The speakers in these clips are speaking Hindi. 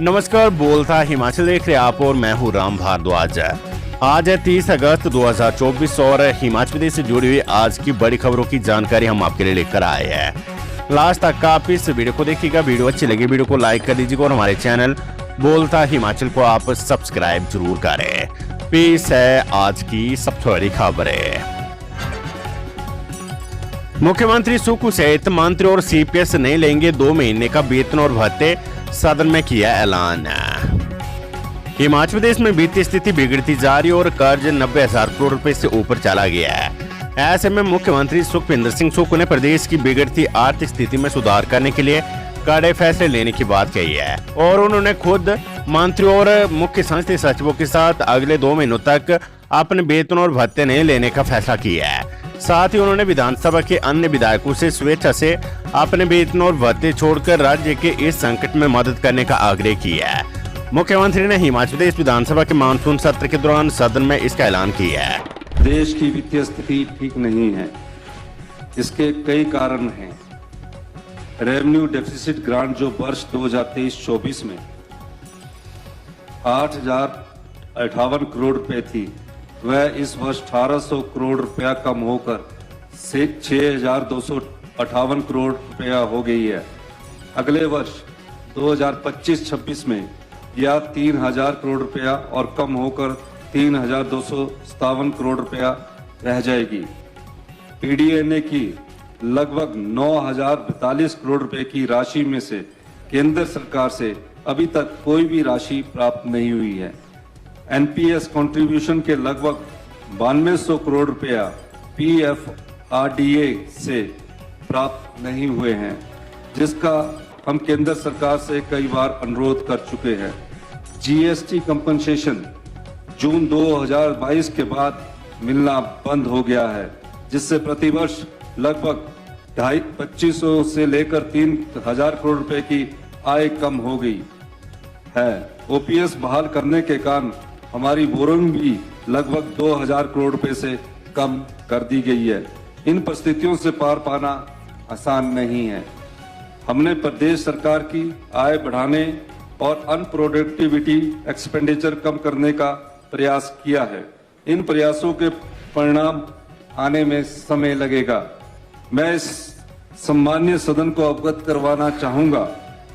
नमस्कार, बोलता हिमाचल देख रहे आप और मैं हूँ राम भारद्वाज। आज है 30 अगस्त 2024 और हिमाचल प्रदेश से जुड़ी हुई आज की बड़ी खबरों की जानकारी हम आपके लिए लेकर आए हैं। लास्ट तक आप इस वीडियो को देखिएगा। वीडियो अच्छी लगी वीडियो को लाइक कर दीजिएगा और हमारे चैनल बोलता हिमाचल को आप सब्सक्राइब जरूर करें। पेश है आज की सबसे बड़ी खबरें। मुख्यमंत्री सुक्खू सहित मंत्री और सीपीएस नहीं लेंगे 2 महीने का वेतन और भत्ते, सदन में किया ऐलान। हिमाचल प्रदेश में वित्तीय स्थिति बिगड़ती जा रही और कर्ज 90,000 करोड़ रुपए से ऊपर चला गया है। ऐसे में मुख्यमंत्री सुखविंदर सिंह सुक्खू ने प्रदेश की बिगड़ती आर्थिक स्थिति में सुधार करने के लिए कड़े फैसले लेने की बात कही है और उन्होंने खुद मंत्री और मुख्य संसदीय सचिवों के साथ अगले 2 महीनों तक अपने वेतन और भत्ते नहीं लेने का फैसला किया है। साथ ही उन्होंने विधानसभा के अन्य विधायकों से स्वेच्छा से अपने वेतन और भत्ते छोड़कर राज्य के इस संकट में मदद करने का आग्रह किया है। मुख्यमंत्री ने हिमाचल प्रदेश विधानसभा के मानसून सत्र के दौरान सदन में इसका ऐलान किया है। देश की वित्तीय स्थिति ठीक नहीं है। इसके कई कारण हैं। रेवेन्यू डेफिसिट ग्रांट जो वर्ष 2023-24 में 8,058 करोड़ रुपए थी, वह इस वर्ष 1,800 करोड़ रुपया कम होकर 6,258 करोड़ रुपया हो गई है। अगले वर्ष 2025-26 में यह 3,000 करोड़ रुपया और कम होकर 3,257 करोड़ रुपया रह जाएगी। पीडीएनए की लगभग 9,042 करोड़ रुपए की राशि में से केंद्र सरकार से अभी तक कोई भी राशि प्राप्त नहीं हुई है। एनपीएस कंट्रीब्यूशन के लगभग 9200 करोड़ रुपया पीएफआरडीए से प्राप्त नहीं हुए हैं, जिसका हम केंद्र सरकार से कई बार अनुरोध कर चुके हैं। जीएसटी कंपनसेशन जून 2022 के बाद मिलना बंद हो गया है, जिससे प्रतिवर्ष लगभग 2,500 से लेकर 3,000 करोड़ रुपए की आय कम हो गई है। ओपीएस बहाल करने के कारण हमारी बोरिंग भी लगभग 2,000 करोड़ रुपए से कम कर दी गई है। इन परिस्थितियों से पार पाना आसान नहीं है। हमने प्रदेश सरकार की आय बढ़ाने और अनप्रोडक्टिविटी एक्सपेंडिचर कम करने का प्रयास किया है। इन प्रयासों के परिणाम आने में समय लगेगा। मैं इस सम्मानीय सदन को अवगत करवाना चाहूंगा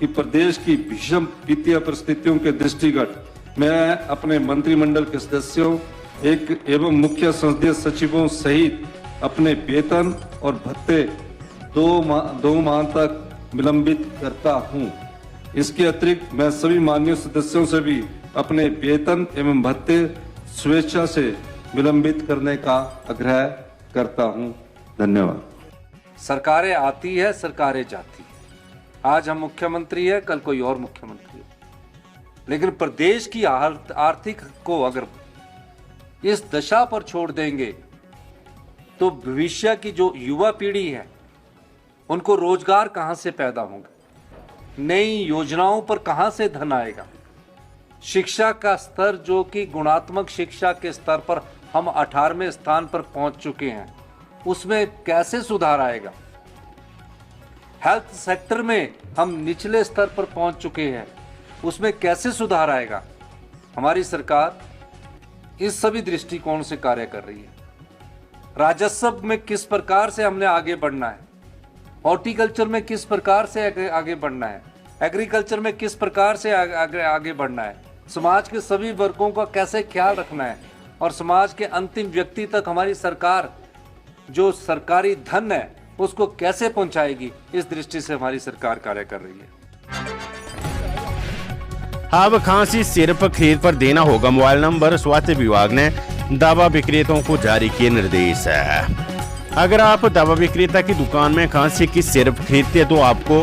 कि प्रदेश की भीषण वित्तीय परिस्थितियों के दृष्टिगत मैं अपने मंत्रिमंडल के सदस्यों एवं मुख्य संसदीय सचिवों सहित अपने वेतन और भत्ते 2 माह तक विलंबित करता हूं। इसके अतिरिक्त मैं सभी माननीय सदस्यों से भी अपने वेतन एवं भत्ते स्वेच्छा से विलंबित करने का आग्रह करता हूं। धन्यवाद। सरकारें आती है, सरकारें जाती है। आज हम मुख्यमंत्री है, कल कोई और मुख्यमंत्री है, लेकिन प्रदेश की आर्थिक को अगर इस दशा पर छोड़ देंगे तो भविष्य की जो युवा पीढ़ी है उनको रोजगार कहां से पैदा होगा, नई योजनाओं पर कहां से धन आएगा, शिक्षा का स्तर जो कि गुणात्मक शिक्षा के स्तर पर हम 18वें स्थान पर पहुंच चुके हैं, उसमें कैसे सुधार आएगा। हेल्थ सेक्टर में हम निचले स्तर पर पहुंच चुके हैं, उसमें कैसे सुधार आएगा। हमारी सरकार इस सभी दृष्टिकोण से कार्य कर रही है। राजस्व में किस प्रकार से हमने आगे बढ़ना है, हॉर्टिकल्चर में किस प्रकार से आगे बढ़ना है, एग्रीकल्चर में किस प्रकार से आगे बढ़ना है, समाज के सभी वर्गों का कैसे ख्याल रखना है और समाज के अंतिम व्यक्ति तक हमारी सरकार जो सरकारी धन है उसको कैसे पहुंचाएगी, इस दृष्टि से हमारी सरकार कार्य कर रही है। अब खांसी सिर्फ खरीद पर देना होगा मोबाइल नंबर, स्वास्थ्य विभाग ने दवा विक्रेताओं को जारी किए निर्देश है। अगर आप दवा विक्रेता की दुकान में खांसी की सिर्फ खरीदते हैं तो आपको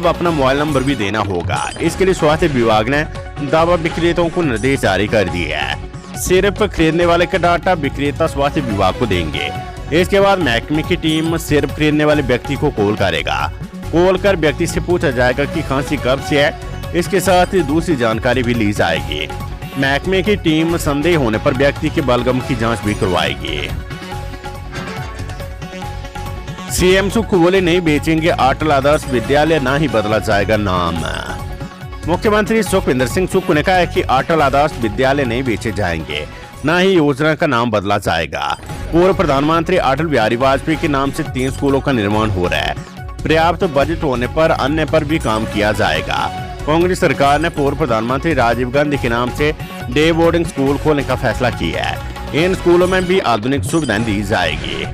अपना मोबाइल नंबर भी देना होगा। इसके लिए स्वास्थ्य विभाग ने दवा विक्रेताओं को निर्देश जारी कर दिए है। सिर्फ खरीदने वाले का डाटा विक्रेता स्वास्थ्य विभाग को देंगे। इसके बाद महकमे की टीम सिर्फ खरीदने वाले व्यक्ति को कॉल करेगा। कॉल कर व्यक्ति से पूछा जाएगा कि खांसी कब से है। इसके साथ ही दूसरी जानकारी भी ली जाएगी। महकमे की टीम संदेह होने पर व्यक्ति के बलगम की जांच भी करवाएगी। सीएम सुक्खू बोले नहीं बेचेंगे अटल आदर्श विद्यालय, ना ही बदला जाएगा नाम। मुख्यमंत्री सुखविंदर सिंह सुक्खू ने कहा है कि अटल आदर्श विद्यालय नहीं बेचे जाएंगे, न ही योजना का नाम बदला जाएगा। पूर्व प्रधानमंत्री अटल बिहारी वाजपेयी के नाम से 3 स्कूलों का निर्माण हो रहा है। पर्याप्त बजट होने पर अन्य पर भी काम किया जाएगा। कांग्रेस सरकार ने पूर्व प्रधानमंत्री राजीव गांधी के नाम से डे बोर्डिंग स्कूल खोलने का फैसला किया है। इन स्कूलों में भी आधुनिक सुविधाएं दी जाएगी।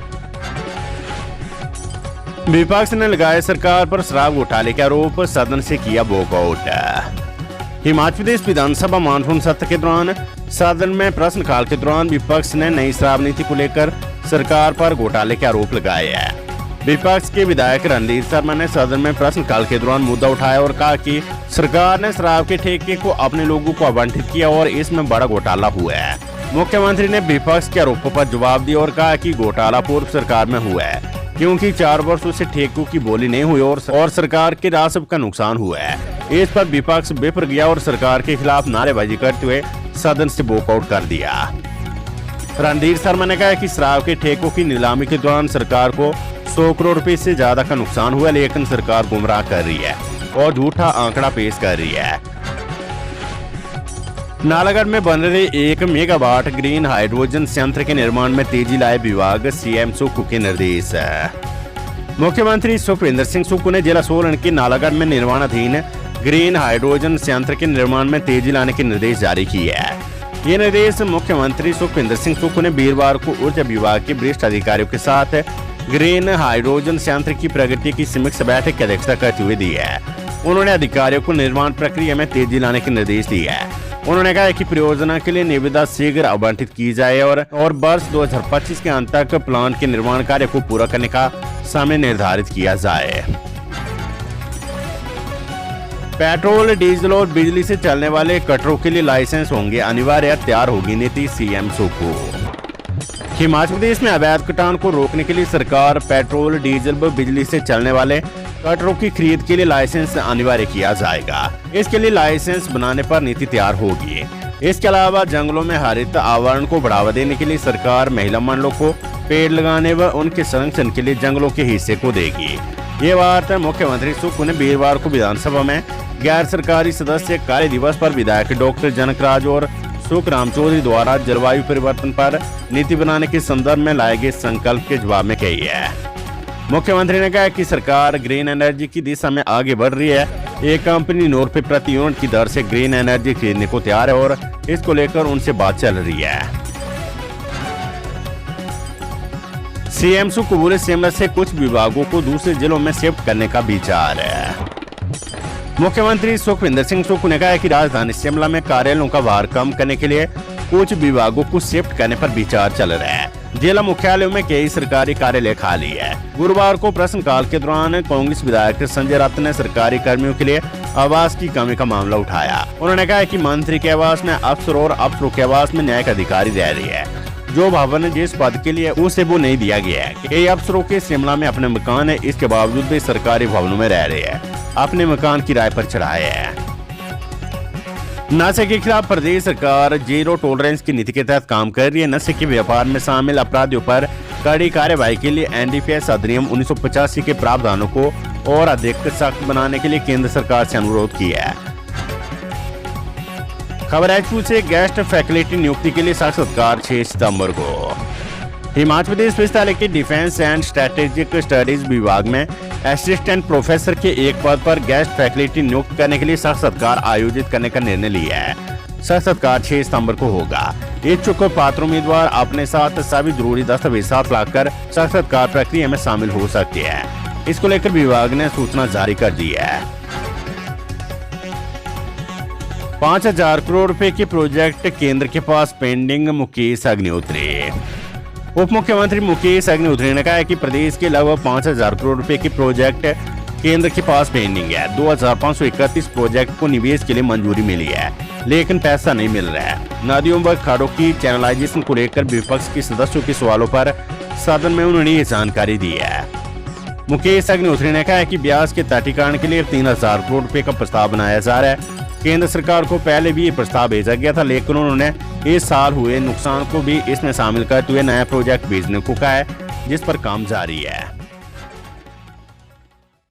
विपक्ष ने लगाए सरकार पर शराब घोटाले के आरोप, सदन से किया वॉकआउट। हिमाचल प्रदेश विधानसभा मानसून सत्र के दौरान सदन में प्रश्नकाल के दौरान विपक्ष ने नई शराब नीति को लेकर सरकार पर घोटाले के आरोप लगाए हैं। विपक्ष के विधायक रणधीर शर्मा ने सदन में प्रश्नकाल के दौरान मुद्दा उठाया और कहा कि सरकार ने शराब के ठेके को अपने लोगों को आवंटित किया और इसमें बड़ा घोटाला हुआ है। मुख्यमंत्री ने विपक्ष के आरोपों पर जवाब दिया और कहा कि घोटाला पूर्व सरकार में हुआ है, क्योंकि 4 वर्षों से ठेकों की बोली नहीं हुई और सरकार के राजस्व का नुकसान हुआ है। इस पर विपक्ष बेफर गया और सरकार के खिलाफ नारेबाजी करते हुए सदन से वॉकआउट कर दिया। रणधीर शर्मा ने कहा कि शराब के ठेकों की नीलामी के दौरान सरकार को 100 करोड़ रुपए से ज्यादा का नुकसान हुआ, लेकिन सरकार गुमराह कर रही है और झूठा आंकड़ा पेश कर रही है। नालागढ़ में बन रहे 1 मेगावाट ग्रीन हाइड्रोजन संयंत्र के निर्माण में तेजी लाए विभाग, सीएम सुक्खू के निर्देश। मुख्यमंत्री सुखविंदर सिंह सुक्खू ने जिला सोलन के नालागढ़ में निर्माणाधीन ग्रीन हाइड्रोजन संयंत्र के निर्माण में तेजी लाने के निर्देश जारी किए हैं। ये निर्देश मुख्यमंत्री सुखविंदर सिंह सुक्खू ने वीरवार को ऊर्जा विभाग के वरिष्ठ अधिकारियों के साथ ग्रीन हाइड्रोजन संयंत्र की प्रगति की समीक्षा बैठक की अध्यक्षता करते हुए दी है। उन्होंने अधिकारियों को निर्माण प्रक्रिया में तेजी लाने के निर्देश दिए हैं। उन्होंने कहा कि परियोजना के लिए निविदा शीघ्र आवंटित की जाए और वर्ष 2025 के अंत तक प्लांट के निर्माण कार्य को पूरा करने का समय निर्धारित किया जाए। पेट्रोल, डीजल और बिजली से चलने वाले कटरों के लिए लाइसेंस होंगे अनिवार्य, तैयार होगी नीति, सीएम सुक्खू। हिमाचल प्रदेश में अवैध कटान को रोकने के लिए सरकार पेट्रोल, डीजल व बिजली से चलने वाले कटरों की खरीद के लिए लाइसेंस अनिवार्य किया जाएगा। इसके लिए लाइसेंस बनाने पर नीति तैयार होगी। इसके अलावा जंगलों में हरित आवरण को बढ़ावा देने के लिए सरकार महिला मंडलों को पेड़ लगाने व उनके संरक्षण के लिए जंगलों के हिस्से को देगी। ये बात मुख्यमंत्री सुक्खू ने वीरवार को विधानसभा में गैर सरकारी सदस्य कार्य दिवस पर विधायक डॉक्टर जनकराज और सुखराम चौधरी द्वारा जलवायु परिवर्तन पर नीति बनाने के संदर्भ में लाए गए संकल्प के जवाब में कही है। मुख्यमंत्री ने कहा कि सरकार ग्रीन एनर्जी की दिशा में आगे बढ़ रही है। एक कंपनी ₹9 प्रति यूनिट की दर से ग्रीन एनर्जी खरीदने को तैयार है और इसको लेकर उनसे बात चल रही है। सीएम सुक्खू बोले, शिमला से कुछ विभागों को दूसरे जिलों में शिफ्ट करने का विचार है। मुख्यमंत्री सुखविंदर सिंह सुक्खू ने कहा कि राजधानी शिमला में कार्यालयों का भार कम करने के लिए कुछ विभागों को शिफ्ट करने पर विचार चल रहा है। जिला मुख्यालयों में कई सरकारी कार्यालय खाली है। गुरुवार को प्रश्नकाल के दौरान कांग्रेस विधायक संजय रत्त ने सरकारी कर्मियों के लिए आवास की कमी का मामला उठाया। उन्होंने कहा कि मंत्री के आवास में अफसर और अफसरों के आवास में न्यायिक अधिकारी रह रही है। जो भवन जिस पद के लिए उसे वो नहीं दिया गया है। कई अफसरों के शिमला में अपने मकान है, इसके बावजूद भी सरकारी भवनों में रह रहे हैं, अपने मकान किराए पर चढ़ाए हैं। नशे के खिलाफ प्रदेश सरकार जीरो टॉलरेंस की नीति के तहत काम कर रही है। नशे के व्यापार में शामिल अपराधियों पर कड़ी कार्यवाही के लिए एनडीपीएस अधिनियम 1985 के प्रावधानों को और अधिक सख्त बनाने के लिए केंद्र सरकार से अनुरोध किया है। खबर एचपी से गेस्ट फैकल्टी नियुक्ति के लिए साक्षात्कार 6 सितंबर को। हिमाचल प्रदेश विश्वविद्यालय के डिफेंस एंड स्ट्रेटेजिक स्टडीज विभाग में असिस्टेंट प्रोफेसर के एक पद पर गेस्ट फैकल्टी नियुक्त करने के लिए साक्षात्कार आयोजित करने का निर्णय लिया है। साक्षात्कार 6 सितंबर को होगा। इच्छुक पात्र उम्मीदवार अपने साथ सभी जरूरी दस्तावेज साथ लाकर साक्षात्कार प्रक्रिया में शामिल हो सकते हैं। इसको लेकर विभाग ने सूचना जारी कर दी है। 5000 करोड़ रुपए के प्रोजेक्ट केंद्र के पास पेंडिंग, मुकेश अग्निहोत्री। उप मुख्यमंत्री मुकेश अग्निहोत्री ने कहा है कि प्रदेश के लगभग 5000 करोड़ रुपए के प्रोजेक्ट केंद्र के पास पेंडिंग है। 2531 प्रोजेक्ट को निवेश के लिए मंजूरी मिली है, लेकिन पैसा नहीं मिल रहा है। नदियों व खाड़ों की चैनलाइजेशन को लेकर विपक्ष के सदस्यों के सवालों पर सदन में उन्होंने ये जानकारी दी है। मुकेश अग्निहोत्री ने कहा है कि ब्यास के तटीकरण के लिए 3000 करोड़ रुपए का प्रस्ताव बनाया जा रहा है। केंद्र सरकार को पहले भी ये प्रस्ताव भेजा गया था, लेकिन उन्होंने इस साल हुए नुकसान को भी इसमें शामिल करते हुए नया प्रोजेक्ट भेजने को कहा है, जिस पर काम जारी है।